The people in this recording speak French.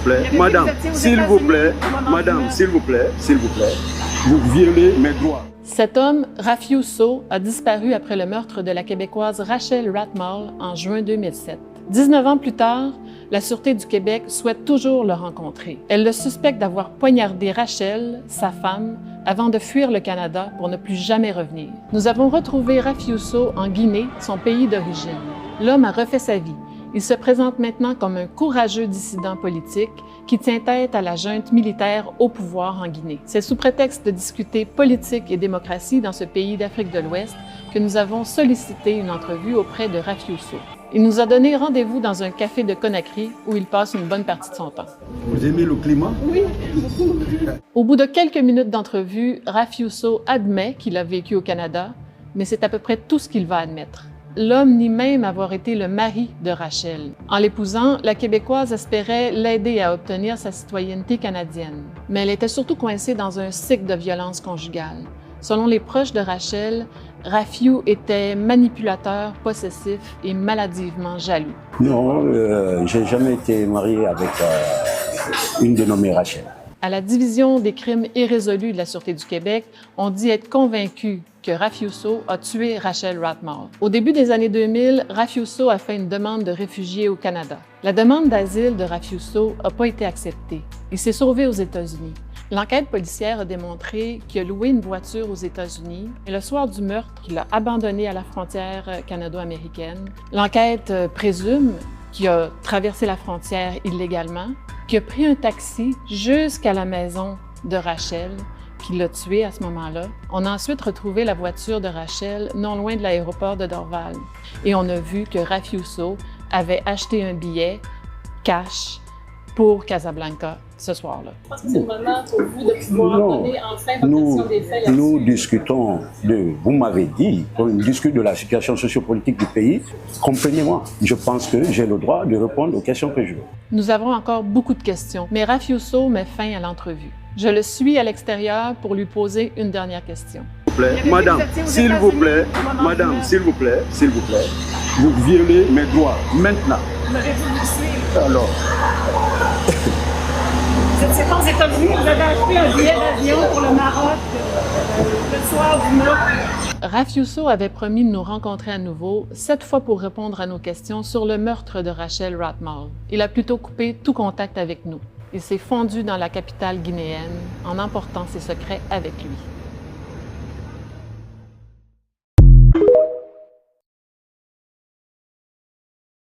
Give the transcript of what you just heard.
plaît, madame, s'il vous plaît, madame, s'il vous plaît, vous violez mes droits. Cet homme, Rafi Ousso, a disparu après le meurtre de la Québécoise Rachel Ratmal en juin 2007. 19 ans plus tard, la Sûreté du Québec souhaite toujours le rencontrer. Elle le suspecte d'avoir poignardé Rachel, sa femme, avant de fuir le Canada pour ne plus jamais revenir. Nous avons retrouvé Rafi Ousso en Guinée, son pays d'origine. L'homme a refait sa vie. Il se présente maintenant comme un courageux dissident politique qui tient tête à la junte militaire au pouvoir en Guinée. C'est sous prétexte de discuter politique et démocratie dans ce pays d'Afrique de l'Ouest que nous avons sollicité une entrevue auprès de Rafi Ousso. Il nous a donné rendez-vous dans un café de Conakry où il passe une bonne partie de son temps. Vous aimez le climat? Oui, beaucoup. Au bout de quelques minutes d'entrevue, Rafi Ousso admet qu'il a vécu au Canada, mais c'est à peu près tout ce qu'il va admettre. L'homme nie même avoir été le mari de Rachel. En l'épousant, la Québécoise espérait l'aider à obtenir sa citoyenneté canadienne. Mais elle était surtout coincée dans un cycle de violence conjugale. Selon les proches de Rachel, Rafi était manipulateur, possessif et maladivement jaloux. Non, j'ai jamais été marié avec une dénommée Rachel. À la Division des crimes irrésolus de la Sûreté du Québec, on dit être convaincu que Rafi Ousso a tué Rachel Ratmal. Au début des années 2000, Rafi Ousso a fait une demande de réfugié au Canada. La demande d'asile de Rafi Ousso n'a pas été acceptée. Il s'est sauvé aux États-Unis. L'enquête policière a démontré qu'il a loué une voiture aux États-Unis et le soir du meurtre, il l'a abandonnée à la frontière canado-américaine. L'enquête présume qu'il a traversé la frontière illégalement, qu'il a pris un taxi jusqu'à la maison de Rachel, qu'il l'a tuée à ce moment-là. On a ensuite retrouvé la voiture de Rachel non loin de l'aéroport de Dorval. Et on a vu que Rafi Ousso avait acheté un billet cash pour Casablanca ce soir-là. Je pense que c'est le moment pour vous de pouvoir donner enfin votre version des faits là-dessus. Nous discutons vous m'avez dit, on discute de la situation sociopolitique du pays. Comprenez-moi, je pense que j'ai le droit de répondre aux questions que je veux. Nous avons encore beaucoup de questions, mais Rafi Ousso met fin à l'entrevue. Je le suis à l'extérieur pour lui poser une dernière question. Madame, s'il vous plaît, madame, s'il vous plaît, vous violez mes droits maintenant. Vous m'avez voulu suivre. Alors. Vous n'étiez pas aux États-Unis, vous avez acheté un billet d'avion pour le Maroc le soir du meurtre. Rafi Ousso avait promis de nous rencontrer à nouveau, cette fois pour répondre à nos questions sur le meurtre de Rachel Ratmal. Il a plutôt coupé tout contact avec nous. Il s'est fondu dans la capitale guinéenne en emportant ses secrets avec lui.